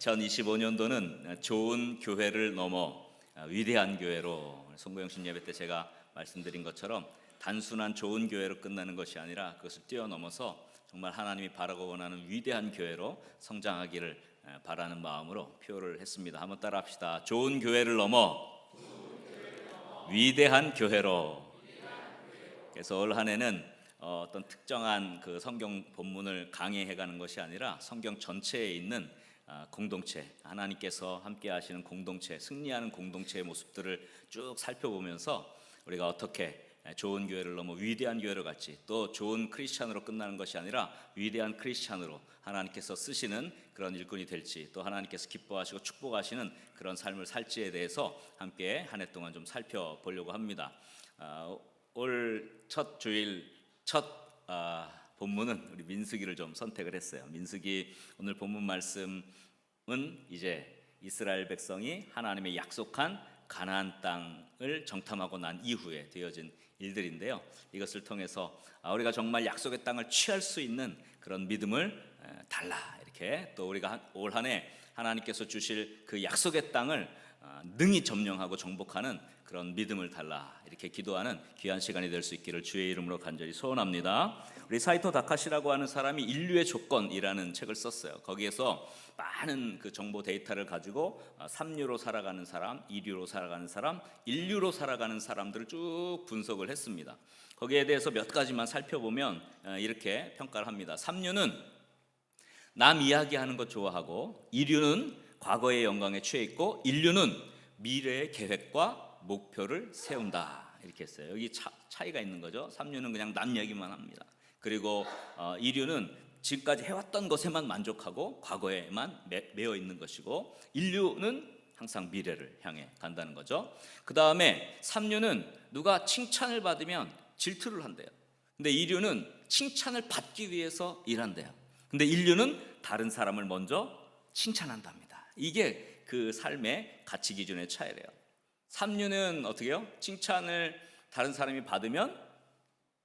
2025년도는 좋은 교회를 넘어 위대한 교회로, 송구영신 예배 때 제가 말씀드린 것처럼 단순한 좋은 교회로 끝나는 것이 아니라 그것을 뛰어넘어서 정말 하나님이 바라고 원하는 위대한 교회로 성장하기를 바라는 마음으로 표를 했습니다. 한번 따라 합시다. 좋은 교회를 넘어 위대한 교회로. 그래서 올 한 해는 어떤 특정한 그 성경 본문을 강의해가는 것이 아니라 성경 전체에 있는 공동체, 하나님께서 함께 하시는 공동체, 승리하는 공동체의 모습들을 쭉 살펴보면서 우리가 어떻게 좋은 교회를 넘어 위대한 교회로 갈지, 또 좋은 크리스찬으로 끝나는 것이 아니라 위대한 크리스찬으로 하나님께서 쓰시는 그런 일꾼이 될지, 또 하나님께서 기뻐하시고 축복하시는 그런 삶을 살지에 대해서 함께 한 해 동안 좀 살펴보려고 합니다. 올 첫 주일 첫 본문은 우리 민수기를 좀 선택을 했어요. 민수기 오늘 본문 말씀은 이제 이스라엘 백성이 하나님의 약속한 가나안 땅을 정탐하고 난 이후에 되어진 일들인데요. 이것을 통해서 우리가 정말 약속의 땅을 취할 수 있는 그런 믿음을 달라, 이렇게 또 우리가 올 한 해 하나님께서 주실 그 약속의 땅을 능히 점령하고 정복하는 그런 믿음을 달라, 이렇게 기도하는 귀한 시간이 될 수 있기를 주의 이름으로 간절히 소원합니다. 우리 사이토 다카시라고 하는 사람이 인류의 조건이라는 책을 썼어요. 거기에서 많은 그 정보 데이터를 가지고 3류로 살아가는 사람, 2류로 살아가는 사람, 1류로 살아가는 사람들을 쭉 분석을 했습니다. 거기에 대해서 몇 가지만 살펴보면 이렇게 평가를 합니다. 3류는 남 이야기하는 것 좋아하고, 2류는 과거의 영광에 취해 있고, 1류는 미래의 계획과 목표를 세운다, 이렇게 했어요. 여기 차이가 있는 거죠. 3류는 그냥 남 얘기만 합니다. 그리고 2류는 지금까지 해왔던 것에만 만족하고 과거에만 매여 있는 것이고, 1류는 항상 미래를 향해 간다는 거죠. 그 다음에 3류는 누가 칭찬을 받으면 질투를 한대요. 근데 2류는 칭찬을 받기 위해서 일한대요. 근데 1류는 다른 사람을 먼저 칭찬한답니다. 이게 그 삶의 가치 기준의 차이래요. 3류는 어떻게 해요? 칭찬을 다른 사람이 받으면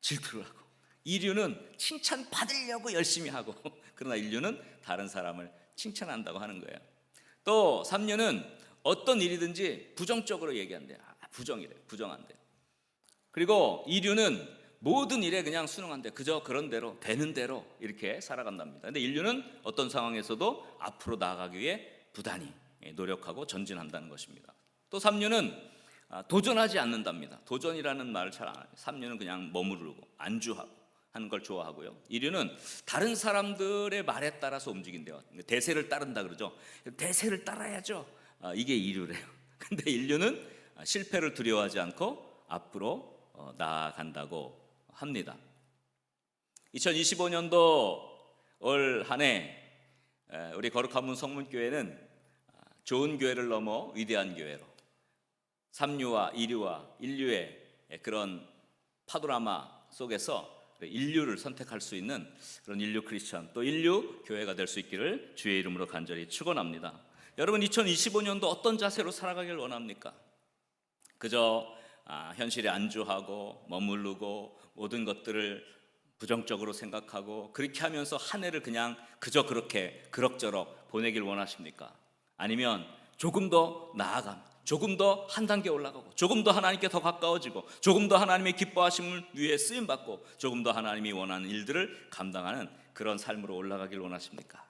질투를 하고, 2류는 칭찬 받으려고 열심히 하고, 그러나 1류는 다른 사람을 칭찬한다고 하는 거예요. 또 3류는 어떤 일이든지 부정적으로 얘기한대요. 부정이래요. 부정한대요. 그리고 2류는 모든 일에 그냥 순응한대요. 그저 그런 대로 되는 대로 이렇게 살아간답니다. 근데 1류는 어떤 상황에서도 앞으로 나아가기 위해 부단히 노력하고 전진한다는 것입니다. 또 3류는 도전하지 않는답니다. 도전이라는 말을 잘 안 해요. 3류는 그냥 머무르고 안주하고 하는 걸 좋아하고요. 2류는 다른 사람들의 말에 따라서 움직인대요. 대세를 따른다 그러죠. 대세를 따라야죠. 이게 2류래요. 근데 1류는 실패를 두려워하지 않고 앞으로 나아간다고 합니다. 2025년도 올 한 해 우리 거룩한 문 성문교회는 좋은 교회를 넘어 위대한 교회로, 3류와 2류와 1류의 그런 파도라마 속에서 1류를 선택할 수 있는 그런 1류 크리스천, 또 1류 교회가 될 수 있기를 주의 이름으로 간절히 축원합니다. 여러분, 2025년도 어떤 자세로 살아가길 원합니까? 그저 현실에 안주하고 머무르고 모든 것들을 부정적으로 생각하고 그렇게 하면서 한 해를 그냥 그저 그렇게 그럭저럭 보내길 원하십니까? 아니면 조금 더 나아감, 조금 더 한 단계 올라가고, 조금 더 하나님께 더 가까워지고, 조금 더 하나님의 기뻐하심을 위해 쓰임받고, 조금 더 하나님이 원하는 일들을 감당하는 그런 삶으로 올라가길 원하십니까?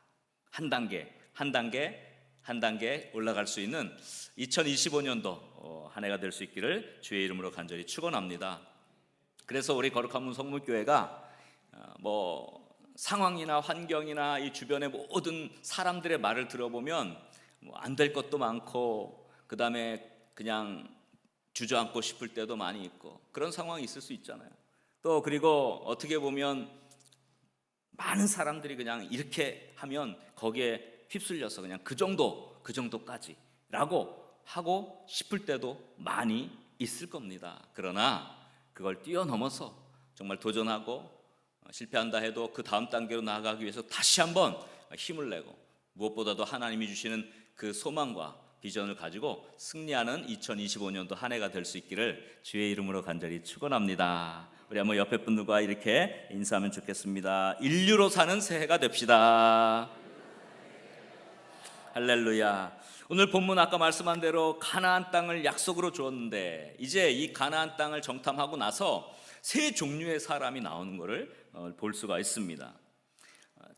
한 단계 한 단계 한 단계 올라갈 수 있는 2025년도 한 해가 될 수 있기를 주의 이름으로 간절히 축원합니다. 그래서 우리 거룩한 문 성문교회가 상황이나 환경이나 이 주변의 모든 사람들의 말을 들어보면 안 될 것도 많고, 그 다음에 그냥 주저앉고 싶을 때도 많이 있고, 그런 상황이 있을 수 있잖아요. 또 그리고 어떻게 보면 많은 사람들이 그냥 이렇게 하면 거기에 휩쓸려서 그냥 그 정도까지 라고 하고 싶을 때도 많이 있을 겁니다. 그러나 그걸 뛰어넘어서 정말 도전하고, 실패한다 해도 그 다음 단계로 나아가기 위해서 다시 한번 힘을 내고, 무엇보다도 하나님이 주시는 그 소망과 비전을 가지고 승리하는 2025년도 한 해가 될 수 있기를 주의 이름으로 간절히 축원합니다. 우리 한번 옆에 분들과 이렇게 인사하면 좋겠습니다. 1류로 사는 새해가 됩시다. 할렐루야. 오늘 본문 아까 말씀한 대로 가나안 땅을 약속으로 주었는데 이제 이 가나안 땅을 정탐하고 나서 세 종류의 사람이 나오는 것을 볼 수가 있습니다.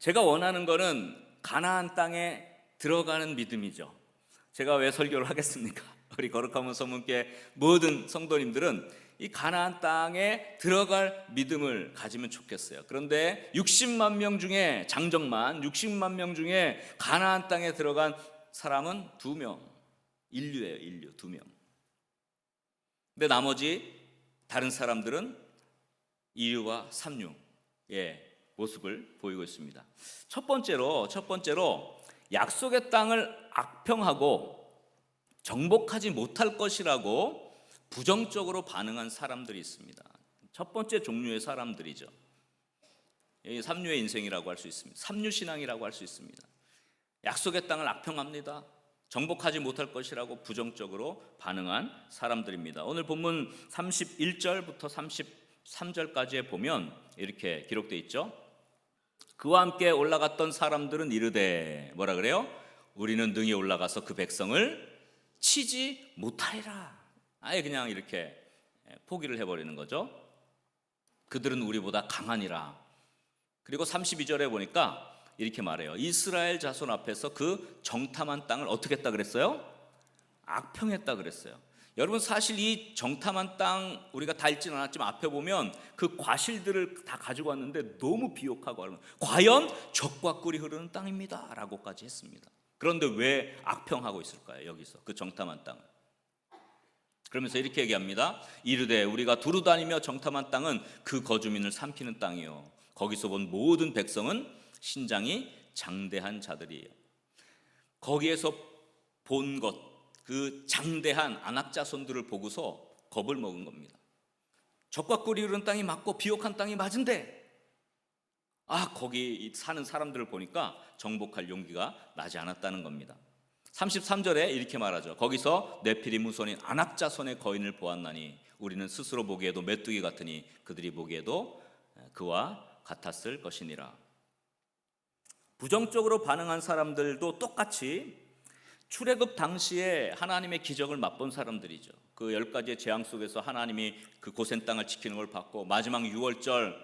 제가 원하는 것은 가나안 땅에 들어가는 믿음이죠. 제가 왜 설교를 하겠습니까? 우리 거룩한 성문교회 모든 성도님들은 이 가나안 땅에 들어갈 믿음을 가지면 좋겠어요. 그런데 60만 명 중에 장정만 60만 명 중에 가나안 땅에 들어간 사람은 2명, 인류예요. 인류 2명. 근데 나머지 다른 사람들은 2류와 3류의 모습을 보이고 있습니다. 첫 번째로 약속의 땅을 악평하고 정복하지 못할 것이라고 부정적으로 반응한 사람들이 있습니다. 첫 번째 종류의 사람들이죠. 3류의 인생이라고 할 수 있습니다. 3류 신앙이라고 할 수 있습니다. 약속의 땅을 악평합니다. 정복하지 못할 것이라고 부정적으로 반응한 사람들입니다. 오늘 본문 31절부터 33절까지에 보면 이렇게 기록되어 있죠. 그와 함께 올라갔던 사람들은 이르되 뭐라 그래요? 우리는 능히 올라가서 그 백성을 치지 못하리라. 아예 그냥 이렇게 포기를 해버리는 거죠. 그들은 우리보다 강하니라. 그리고 32절에 보니까 이렇게 말해요. 이스라엘 자손 앞에서 그 정탐한 땅을 어떻게 했다 그랬어요? 악평했다 그랬어요. 여러분 사실 이 정탐한 땅 우리가 다 읽지는 않았지만 앞에 보면 그 과실들을 다 가지고 왔는데 너무 비옥하고 과연 젖과 꿀이 흐르는 땅입니다 라고까지 했습니다. 그런데 왜 악평하고 있을까요? 여기서 그 정탐한 땅을. 그러면서 이렇게 얘기합니다. 이르되 우리가 두루 다니며 정탐한 땅은 그 거주민을 삼키는 땅이요 거기서 본 모든 백성은 신장이 장대한 자들이에요. 거기에서 본 것, 그 장대한 안악자손들을 보고서 겁을 먹은 겁니다. 젖과 꿀이 흐르는 땅이 맞고 비옥한 땅이 맞은데 거기 사는 사람들을 보니까 정복할 용기가 나지 않았다는 겁니다. 33절에 이렇게 말하죠. 거기서 네피림 후손인 안악자손의 거인을 보았나니 우리는 스스로 보기에도 메뚜기 같으니 그들이 보기에도 그와 같았을 것이니라. 부정적으로 반응한 사람들도 똑같이 출애굽 당시에 하나님의 기적을 맛본 사람들이죠. 그 10가지의 재앙 속에서 하나님이 그 고센 땅을 지키는 걸 봤고 마지막 6월절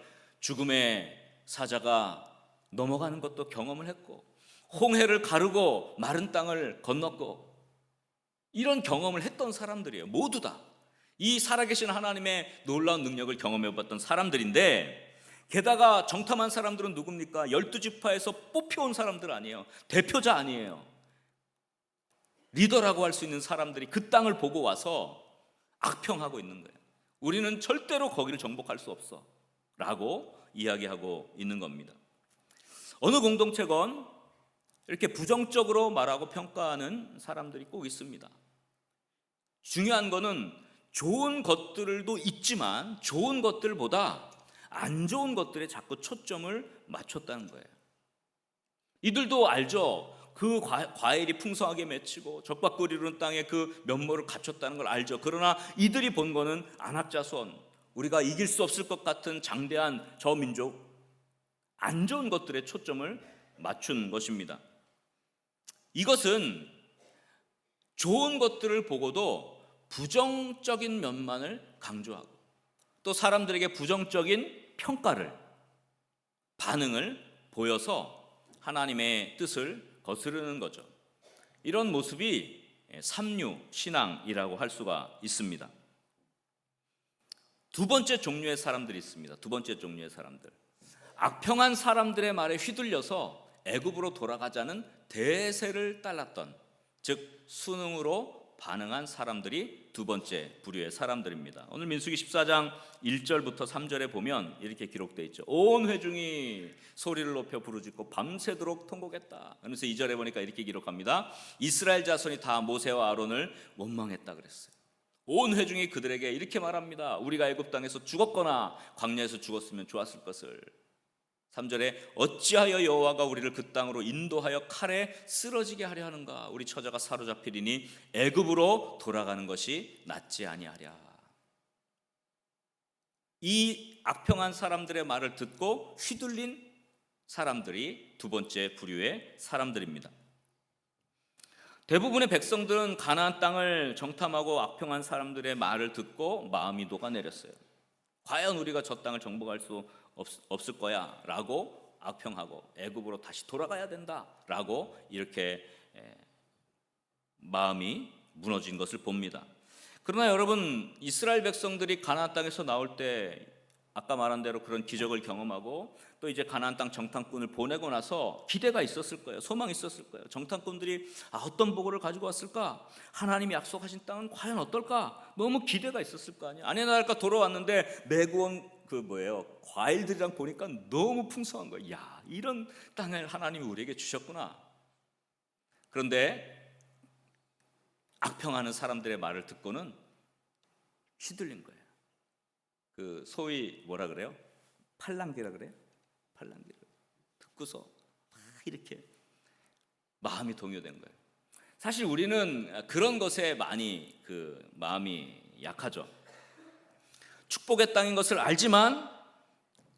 죽음의 사자가 넘어가는 것도 경험을 했고 홍해를 가르고 마른 땅을 건넜고 이런 경험을 했던 사람들이에요. 모두 다 이 살아계신 하나님의 놀라운 능력을 경험해봤던 사람들인데 게다가 정탐한 사람들은 누굽니까? 12지파에서 뽑혀온 사람들 아니에요. 대표자 아니에요. 리더라고 할 수 있는 사람들이 그 땅을 보고 와서 악평하고 있는 거예요. 우리는 절대로 거기를 정복할 수 없어 라고 이야기하고 있는 겁니다. 어느 공동체건 이렇게 부정적으로 말하고 평가하는 사람들이 꼭 있습니다. 중요한 거는 좋은 것들도 있지만 좋은 것들보다 안 좋은 것들에 자꾸 초점을 맞췄다는 거예요. 이들도 알죠. 그 과일이 풍성하게 맺히고 젖과 꿀이 흐르는 땅에 그 면모를 갖췄다는 걸 알죠. 그러나 이들이 본 거는 안악자손, 우리가 이길 수 없을 것 같은 장대한 저 민족, 안 좋은 것들에 초점을 맞춘 것입니다. 이것은 좋은 것들을 보고도 부정적인 면만을 강조하고 또 사람들에게 부정적인 평가를, 반응을 보여서 하나님의 뜻을 거스르는 거죠. 이런 모습이 삼류 신앙이라고 할 수가 있습니다. 두 번째 종류의 사람들이 있습니다. 두 번째 종류의 사람들. 악평한 사람들의 말에 휘둘려서 애굽으로 돌아가자는 대세를 따랐던, 즉 순응으로 반응한 사람들이 두 번째 부류의 사람들입니다. 오늘 민수기 14장 1절부터 3절에 보면 이렇게 기록되어 있죠. 온 회중이 소리를 높여 부르짖고 밤새도록 통곡했다. 그래서 2절에 보니까 이렇게 기록합니다. 이스라엘 자손이 다 모세와 아론을 원망했다 그랬어요. 온 회중이 그들에게 이렇게 말합니다. 우리가 애굽 땅에서 죽었거나 광야에서 죽었으면 좋았을 것을. 3절에 어찌하여 여호와가 우리를 그 땅으로 인도하여 칼에 쓰러지게 하려 하는가. 우리 처자가 사로잡히리니 애굽으로 돌아가는 것이 낫지 아니하랴. 이 악평한 사람들의 말을 듣고 휘둘린 사람들이 두 번째 부류의 사람들입니다. 대부분의 백성들은 가나안 땅을 정탐하고 악평한 사람들의 말을 듣고 마음이 녹아내렸어요. 과연 우리가 저 땅을 정복할 수 없을 거야 라고 악평하고 애굽으로 다시 돌아가야 된다 라고 이렇게 마음이 무너진 것을 봅니다. 그러나 여러분, 이스라엘 백성들이 가나안 땅에서 나올 때 아까 말한 대로 그런 기적을 경험하고 또 이제 가나안 땅 정탐꾼을 보내고 나서 기대가 있었을 거예요. 소망이 있었을 거예요. 정탐꾼들이 어떤 보고를 가지고 왔을까? 하나님이 약속하신 땅은 과연 어떨까? 너무 기대가 있었을 거 아니에요. 아니나 다를까 돌아왔는데 메고 온 과일들이랑 보니까 너무 풍성한 거예요. 야, 이런 땅을 하나님이 우리에게 주셨구나. 그런데 악평하는 사람들의 말을 듣고는 휘둘린 거예요. 그 소위 뭐라 그래요? 팔랑귀라 그래요? 팔랑귀를 듣고서 막 이렇게 마음이 동요된 거예요. 사실 우리는 그런 것에 많이 마음이 약하죠. 축복의 땅인 것을 알지만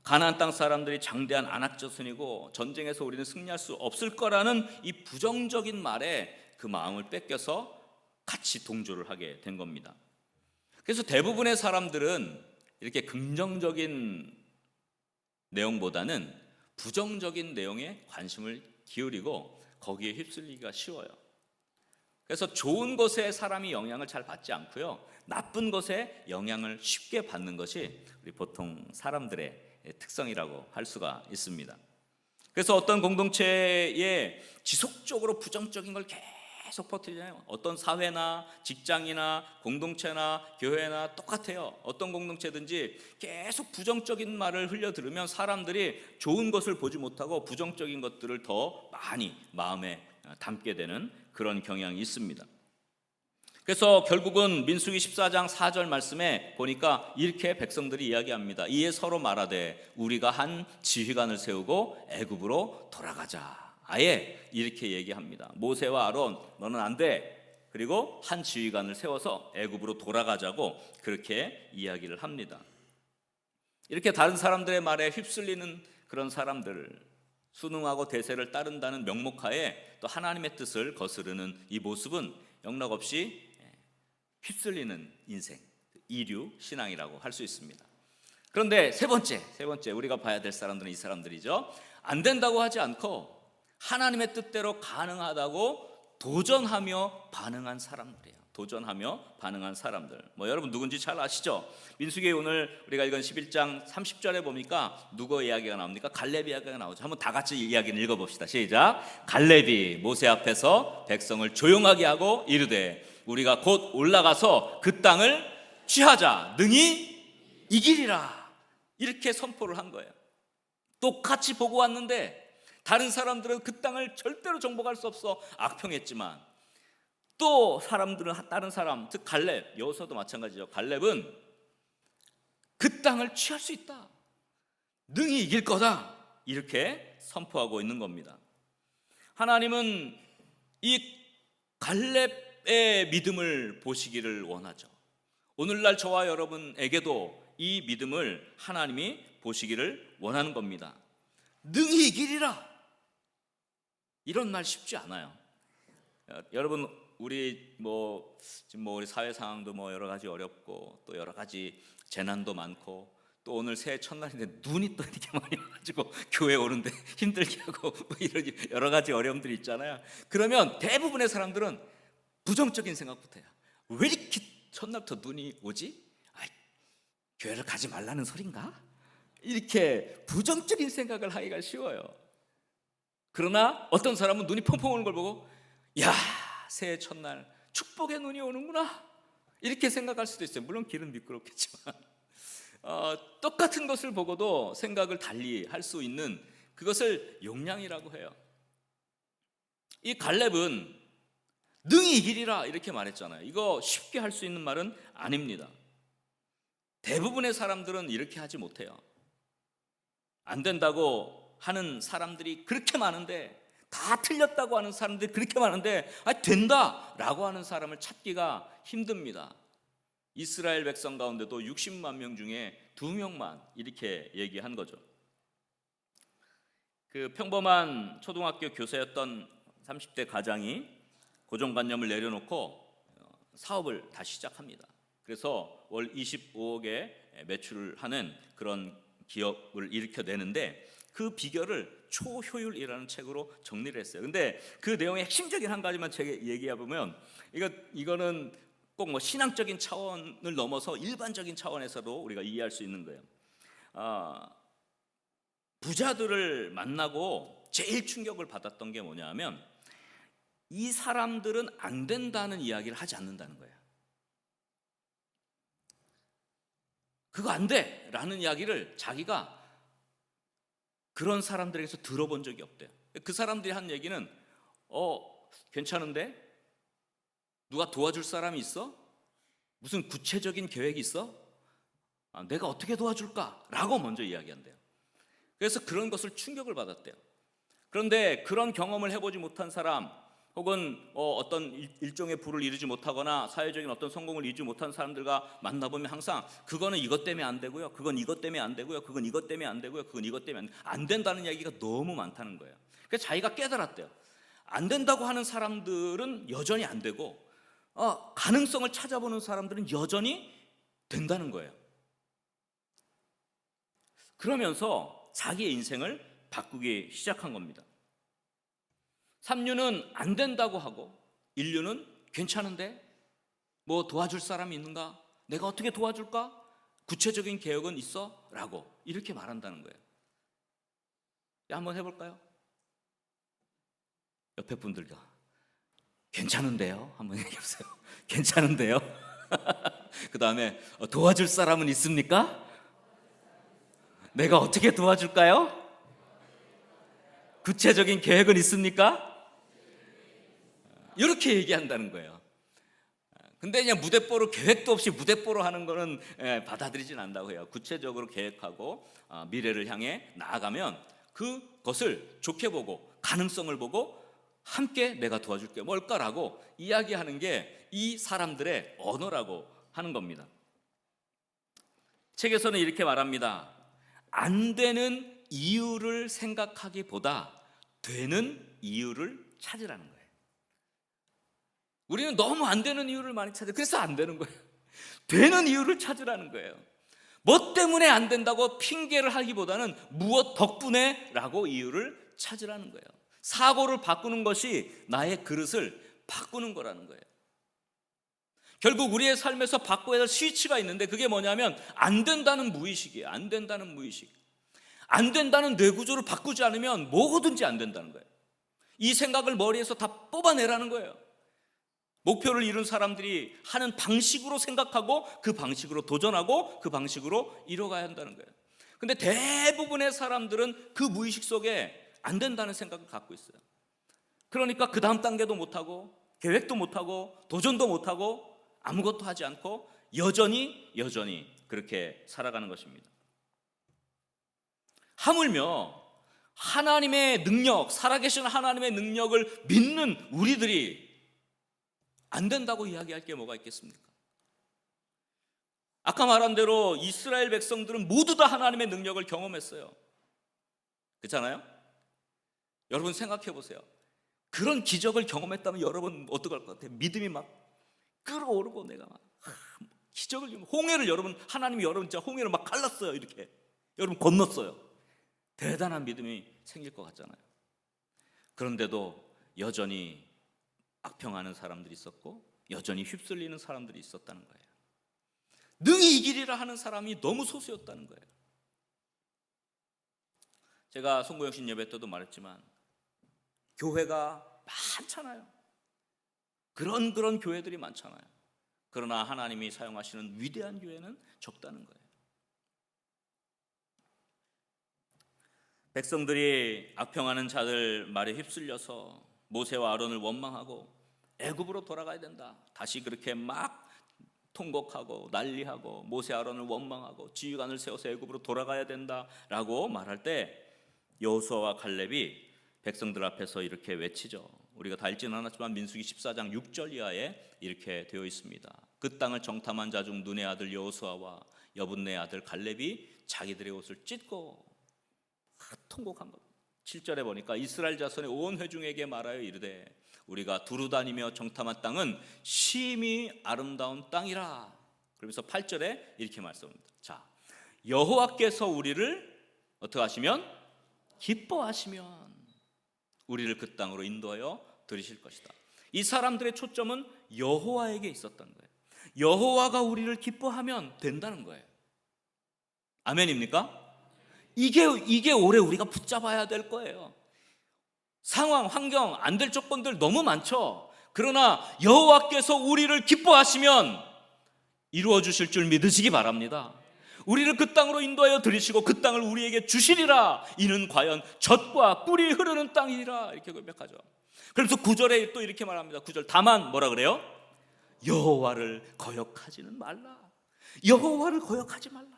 가나안 땅 사람들이 장대한 안악자손이고 전쟁에서 우리는 승리할 수 없을 거라는 이 부정적인 말에 그 마음을 뺏겨서 같이 동조를 하게 된 겁니다. 그래서 대부분의 사람들은 이렇게 긍정적인 내용보다는 부정적인 내용에 관심을 기울이고 거기에 휩쓸리기가 쉬워요. 그래서 좋은 것에 사람이 영향을 잘 받지 않고요, 나쁜 것에 영향을 쉽게 받는 것이 우리 보통 사람들의 특성이라고 할 수가 있습니다. 그래서 어떤 공동체에 지속적으로 부정적인 걸 계속 퍼뜨리잖아요. 어떤 사회나 직장이나 공동체나 교회나 똑같아요. 어떤 공동체든지 계속 부정적인 말을 흘려 들으면 사람들이 좋은 것을 보지 못하고 부정적인 것들을 더 많이 마음에 담게 되는 그런 경향이 있습니다. 그래서 결국은 민수기 14장 4절 말씀에 보니까 이렇게 백성들이 이야기합니다. 이에 서로 말하되 우리가 한 지휘관을 세우고 애굽으로 돌아가자. 아예 이렇게 얘기합니다. 모세와 아론, 너는 안 돼. 그리고 한 지휘관을 세워서 애굽으로 돌아가자고 그렇게 이야기를 합니다. 이렇게 다른 사람들의 말에 휩쓸리는 그런 사람들, 순응하고 대세를 따른다는 명목하에 또 하나님의 뜻을 거스르는 이 모습은 영락없이 휩쓸리는 인생, 이류 신앙이라고 할 수 있습니다. 그런데 세 번째 우리가 봐야 될 사람들은 이 사람들이죠. 안 된다고 하지 않고 하나님의 뜻대로 가능하다고 도전하며 반응한 사람들이에요. 도전하며 반응한 사람들. 여러분 누군지 잘 아시죠? 민수기 오늘 우리가 읽은 11장 30절에 보니까 누구 이야기가 나옵니까? 갈렙 이야기가 나오죠. 한번 다 같이 이야기를 읽어봅시다. 시작. 갈렙이 모세 앞에서 백성을 조용하게 하고 이르되 우리가 곧 올라가서 그 땅을 취하자. 능히 이기리라. 이렇게 선포를 한 거예요. 똑같이 보고 왔는데 다른 사람들은 그 땅을 절대로 정복할 수 없어 악평했지만 또 다른 사람, 즉 갈렙, 여호수아도 마찬가지죠. 갈렙은 그 땅을 취할 수 있다. 능히 이길 거다. 이렇게 선포하고 있는 겁니다. 하나님은 이 갈렙의 믿음을 보시기를 원하죠. 오늘날 저와 여러분에게도 이 믿음을 하나님이 보시기를 원하는 겁니다. 능히 이기리라. 이런 말 쉽지 않아요. 여러분 우리 지금 우리 사회 상황도 여러 가지 어렵고 또 여러 가지 재난도 많고 또 오늘 새해 첫날인데 눈이 또 이렇게 많이 와가지고 교회 오는데 힘들게 하고 이런 여러 가지 어려움들이 있잖아요. 그러면 대부분의 사람들은 부정적인 생각부터 해요. 왜 이렇게 첫날부터 눈이 오지? 교회를 가지 말라는 소린가? 이렇게 부정적인 생각을 하기가 쉬워요. 그러나 어떤 사람은 눈이 펑펑 오는 걸 보고 야, 새해 첫날 축복의 눈이 오는구나 이렇게 생각할 수도 있어요. 물론 길은 미끄럽겠지만 똑같은 것을 보고도 생각을 달리 할 수 있는 그것을 용량이라고 해요. 이 갈렙은 능히 이기리라 이렇게 말했잖아요. 이거 쉽게 할 수 있는 말은 아닙니다. 대부분의 사람들은 이렇게 하지 못해요. 안 된다고 하는 사람들이 그렇게 많은데, 다 틀렸다고 하는 사람들이 그렇게 많은데 된다라고 하는 사람을 찾기가 힘듭니다. 이스라엘 백성 가운데도 60만 명 중에 2명만 이렇게 얘기한 거죠. 그 평범한 초등학교 교사였던 30대 가장이 고정관념을 내려놓고 사업을 다시 시작합니다. 그래서 월 25억의 매출을 하는 그런 기업을 일으켜내는데 그 비결을 초효율이라는 책으로 정리를 했어요. 근데 그 내용의 핵심적인 한 가지만 제가 얘기해 보면 이거는 꼭 뭐 신앙적인 차원을 넘어서 일반적인 차원에서도 우리가 이해할 수 있는 거예요. 부자들을 만나고 제일 충격을 받았던 게 뭐냐면 이 사람들은 안 된다는 이야기를 하지 않는다는 거예요. 그거 안 돼! 라는 이야기를 자기가 그런 사람들에게서 들어본 적이 없대요. 그 사람들이 한 얘기는 괜찮은데? 누가 도와줄 사람이 있어? 무슨 구체적인 계획이 있어? 내가 어떻게 도와줄까? 라고 먼저 이야기한대요. 그래서 그런 것을 충격을 받았대요. 그런데 그런 경험을 해보지 못한 사람 혹은 어떤 일종의 부를 이루지 못하거나 사회적인 어떤 성공을 이루지 못한 사람들과 만나보면 항상 그거는 이것 때문에 안 되고요, 그건 이것 때문에 안 되고요, 그건 이것 때문에 안 되고요, 그건 이것 때문에 안 된다는 이야기가 너무 많다는 거예요. 그래서 자기가 깨달았대요. 안 된다고 하는 사람들은 여전히 안 되고 가능성을 찾아보는 사람들은 여전히 된다는 거예요. 그러면서 자기의 인생을 바꾸기 시작한 겁니다. 삼류는 안 된다고 하고 인류는 괜찮은데 뭐 도와줄 사람이 있는가? 내가 어떻게 도와줄까? 구체적인 계획은 있어? 라고 이렇게 말한다는 거예요. 한번 해볼까요? 옆에 분들과 괜찮은데요? 한번 얘기해보세요. 괜찮은데요? 그 다음에 도와줄 사람은 있습니까? 내가 어떻게 도와줄까요? 구체적인 계획은 있습니까? 이렇게 얘기한다는 거예요. 근데 그냥 무대뽀로 계획도 없이 무대뽀로 하는 거는 받아들이진 않는다고 해요. 구체적으로 계획하고 미래를 향해 나아가면 그것을 좋게 보고 가능성을 보고 함께 내가 도와줄게 뭘까라고 이야기하는 게 이 사람들의 언어라고 하는 겁니다. 책에서는 이렇게 말합니다. 안 되는 이유를 생각하기보다 되는 이유를 찾으라는 거예요. 우리는 너무 안 되는 이유를 많이 찾아요. 그래서 안 되는 거예요. 되는 이유를 찾으라는 거예요. 뭐 때문에 안 된다고 핑계를 하기보다는 무엇 덕분에 라고 이유를 찾으라는 거예요. 사고를 바꾸는 것이 나의 그릇을 바꾸는 거라는 거예요. 결국 우리의 삶에서 바꿔야 할 스위치가 있는데 그게 뭐냐면 안 된다는 무의식이에요. 안 된다는 무의식. 안 된다는 뇌구조를 바꾸지 않으면 뭐든지 안 된다는 거예요. 이 생각을 머리에서 다 뽑아내라는 거예요. 목표를 이룬 사람들이 하는 방식으로 생각하고 그 방식으로 도전하고 그 방식으로 이뤄가야 한다는 거예요. 근데 대부분의 사람들은 그 무의식 속에 안 된다는 생각을 갖고 있어요. 그러니까 그 다음 단계도 못하고 계획도 못하고 도전도 못하고 아무것도 하지 않고 여전히 그렇게 살아가는 것입니다. 하물며 하나님의 능력, 살아계신 하나님의 능력을 믿는 우리들이 안 된다고 이야기할 게 뭐가 있겠습니까? 아까 말한 대로 이스라엘 백성들은 모두 다 하나님의 능력을 경험했어요. 그렇잖아요? 여러분 생각해 보세요. 그런 기적을 경험했다면 여러분 어떡할 것 같아요? 믿음이 막 끌어오르고 내가 막 기적을 홍해를 여러분 하나님이 여러분 진짜 홍해를 막 갈랐어요. 이렇게 여러분 건넜어요. 대단한 믿음이 생길 것 같잖아요. 그런데도 여전히 악평하는 사람들이 있었고 여전히 휩쓸리는 사람들이 있었다는 거예요. 능히 이기리라 하는 사람이 너무 소수였다는 거예요. 제가 송구영신 예배 때도 말했지만 교회가 많잖아요. 그런 교회들이 많잖아요. 그러나 하나님이 사용하시는 위대한 교회는 적다는 거예요. 백성들이 악평하는 자들 말에 휩쓸려서 모세와 아론을 원망하고 애굽으로 돌아가야 된다. 다시 그렇게 막 통곡하고 난리하고 모세 아론을 원망하고 지휘관을 세워서 애굽으로 돌아가야 된다라고 말할 때 여호수아와 갈렙이 백성들 앞에서 이렇게 외치죠. 우리가 다 읽지는 않았지만 민수기 14장 6절 이하에 이렇게 되어 있습니다. 그 땅을 정탐한 자 중 눈의 아들 여호수아와 여분네의 아들 갈렙이 자기들의 옷을 찢고 통곡한 것. 7절에 보니까 이스라엘 자손의 온 회중에게 말하여 이르되 우리가 두루 다니며 정탐한 땅은 심히 아름다운 땅이라. 그러면서 8절에 이렇게 말씀합니다. 자, 여호와께서 우리를 어떻게 하시면? 기뻐하시면 우리를 그 땅으로 인도하여 들이실 것이다. 이 사람들의 초점은 여호와에게 있었던 거예요. 여호와가 우리를 기뻐하면 된다는 거예요. 아멘입니까? 이게 올해 우리가 붙잡아야 될 거예요. 상황, 환경, 안 될 조건들 너무 많죠. 그러나 여호와께서 우리를 기뻐하시면 이루어 주실 줄 믿으시기 바랍니다. 우리를 그 땅으로 인도하여 들이시고 그 땅을 우리에게 주시리라. 이는 과연 젖과 꿀이 흐르는 땅이라. 이렇게 고백하죠. 그래서 9절에 또 이렇게 말합니다. 9절 다만 뭐라 그래요? 여호와를 거역하지는 말라. 여호와를 거역하지 말라.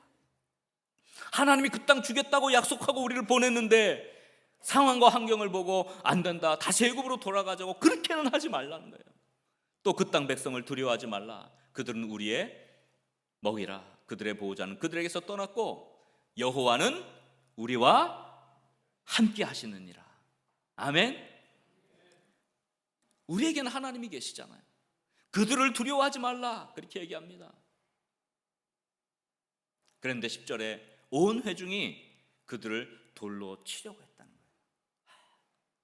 하나님이 그 땅 주겠다고 약속하고 우리를 보냈는데 상황과 환경을 보고 안 된다, 다시 애굽으로 돌아가자고 그렇게는 하지 말라는 거예요. 또 그 땅 백성을 두려워하지 말라. 그들은 우리의 먹이라. 그들의 보호자는 그들에게서 떠났고 여호와는 우리와 함께 하시느니라. 아멘. 우리에게는 하나님이 계시잖아요. 그들을 두려워하지 말라 그렇게 얘기합니다. 그런데 10절에 온 회중이 그들을 돌로 치려고 했다는 거예요.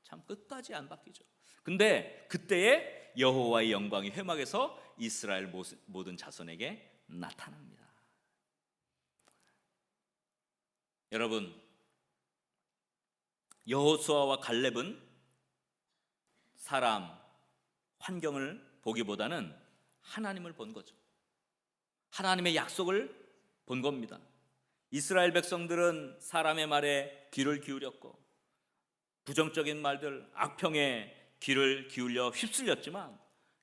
참 끝까지 안 바뀌죠. 근데 그때에 여호와의 영광이 회막에서 이스라엘 모든 자손에게 나타납니다. 여러분, 여호수아와 갈렙은 사람, 환경을 보기보다는 하나님을 본 거죠. 하나님의 약속을 본 겁니다. 이스라엘 백성들은 사람의 말에 귀를 기울였고 부정적인 말들, 악평에 귀를 기울여 휩쓸렸지만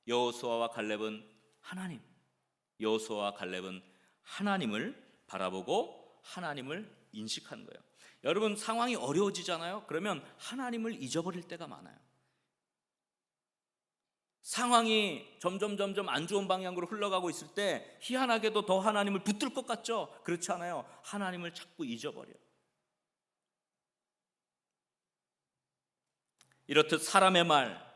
여호수아와 갈렙은 하나님을 바라보고 하나님을 인식한 거예요. 여러분, 상황이 어려워지잖아요. 그러면 하나님을 잊어버릴 때가 많아요. 상황이 점점 안 좋은 방향으로 흘러가고 있을 때 희한하게도 더 하나님을 붙들 것 같죠? 그렇지 않아요. 하나님을 자꾸 잊어버려요. 이렇듯 사람의 말,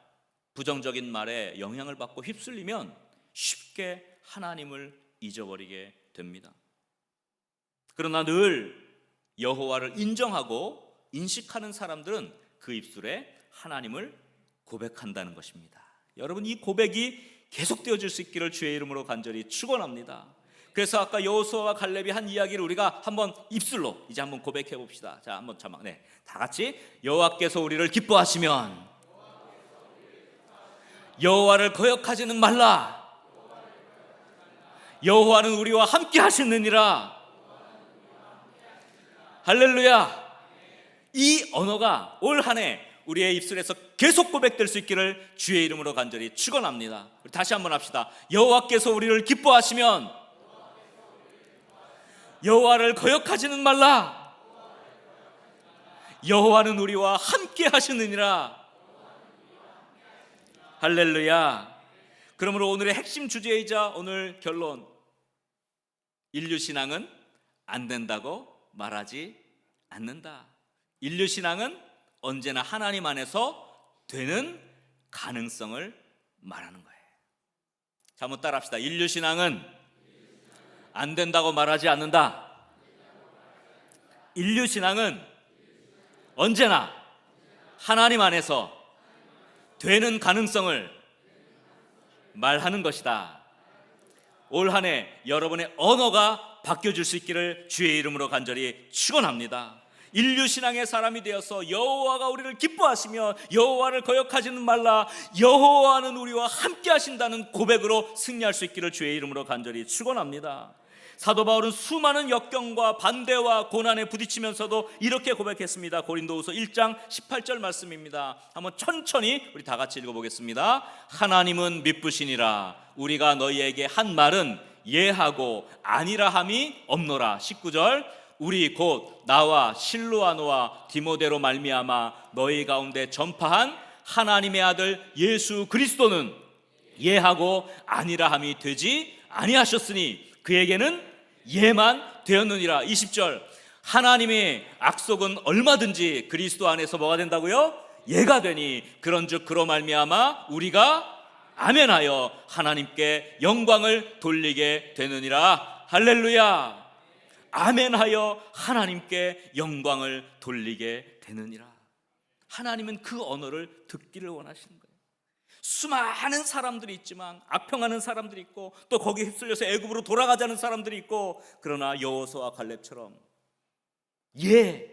부정적인 말에 영향을 받고 휩쓸리면 쉽게 하나님을 잊어버리게 됩니다. 그러나 늘 여호와를 인정하고 인식하는 사람들은 그 입술에 하나님을 고백한다는 것입니다. 여러분, 이 고백이 계속되어질 수 있기를 주의 이름으로 간절히 축원합니다. 그래서 아까 여호수아와 갈렙이 한 이야기를 우리가 한번 입술로 이제 한번 고백해 봅시다. 자, 한번 다 같이 여호와께서 우리를 기뻐하시면 여호와를 거역하지는 말라. 여호와는 우리와 함께 하시느니라. 할렐루야. 이 언어가 올 한 해 우리의 입술에서 계속 고백될 수 있기를 주의 이름으로 간절히 축원합니다. 다시 한번 합시다. 여호와께서 우리를 기뻐하시면 여호와를 거역하지는 말라. 여호와는 우리와 함께 하시느니라. 할렐루야. 그러므로 오늘의 핵심 주제이자 오늘 결론, 인류신앙은 안 된다고 말하지 않는다. 인류신앙은 언제나 하나님 안에서 되는 가능성을 말하는 거예요. 자, 한번 따라합시다. 인류신앙은 안 된다고 말하지 않는다. 인류신앙은 언제나 하나님 안에서 되는 가능성을 말하는 것이다. 올 한 해 여러분의 언어가 바뀌어질 수 있기를 주의 이름으로 간절히 축원합니다. 인류신앙의 사람이 되어서 여호와가 우리를 기뻐하시며 여호와를 거역하지는 말라, 여호와는 우리와 함께 하신다는 고백으로 승리할 수 있기를 주의 이름으로 간절히 축원합니다. 사도 바울은 수많은 역경과 반대와 고난에 부딪히면서도 이렇게 고백했습니다. 고린도후서 1장 18절 말씀입니다. 한번 천천히 우리 다 같이 읽어보겠습니다. 하나님은 미쁘시니라. 우리가 너희에게 한 말은 예하고 아니라 함이 없노라. 19절 우리 곧 나와 실루아노와 디모데로 말미암아 너희 가운데 전파한 하나님의 아들 예수 그리스도는 예하고 아니라 함이 되지 아니하셨으니 그에게는 예만 되었느니라. 20절 하나님의 약속은 얼마든지 그리스도 안에서 뭐가 된다고요? 예가 되니 그런즉 그로 말미암아 우리가 아멘하여 하나님께 영광을 돌리게 되느니라. 할렐루야. 아멘하여 하나님께 영광을 돌리게 되느니라. 하나님은 그 언어를 듣기를 원하시는 거예요. 수많은 사람들이 있지만 악평하는 사람들이 있고 또 거기에 휩쓸려서 애굽으로 돌아가자는 사람들이 있고, 그러나 여호수아와 갈렙처럼 예,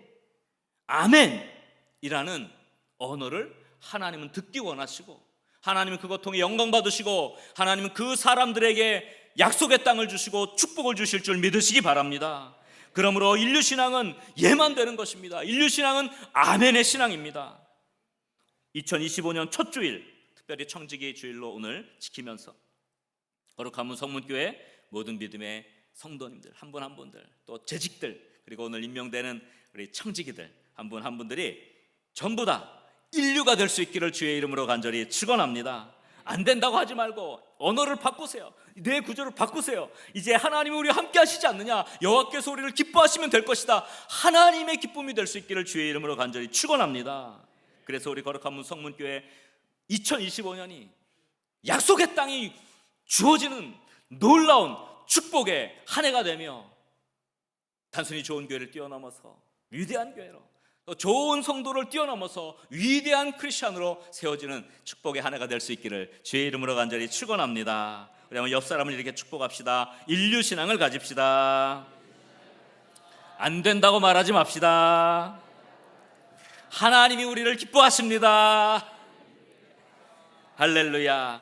아멘이라는 언어를 하나님은 듣기 원하시고, 하나님은 그것 통해 영광 받으시고, 하나님은 그 사람들에게 약속의 땅을 주시고 축복을 주실 줄 믿으시기 바랍니다. 그러므로 인류신앙은 예만 되는 것입니다. 인류신앙은 아멘의 신앙입니다. 2025년 첫 주일, 특별히 청지기 주일로 오늘 지키면서 거룩한 성문교회 모든 믿음의 성도님들 한 분 한 분들, 또 재직들, 그리고 오늘 임명되는 우리 청지기들 한 분 한 분들이 전부 다 인류가 될 수 있기를 주의 이름으로 간절히 축원합니다. 안 된다고 하지 말고 언어를 바꾸세요. 내 구조를 바꾸세요. 이제 하나님이 우리와 함께 하시지 않느냐, 여호와께서 우리를 기뻐하시면 될 것이다. 하나님의 기쁨이 될 수 있기를 주의 이름으로 간절히 축원합니다. 그래서 우리 거룩한 성문교회 2025년이 약속의 땅이 주어지는 놀라운 축복의 한 해가 되며, 단순히 좋은 교회를 뛰어넘어서 위대한 교회로, 또 좋은 성도를 뛰어넘어서 위대한 크리스찬으로 세워지는 축복의 한 해가 될 수 있기를 주의 이름으로 간절히 축원합니다. 우리 한번 옆 사람을 이렇게 축복합시다. 인류신앙을 가집시다. 안 된다고 말하지 맙시다. 하나님이 우리를 기뻐하십니다. 할렐루야.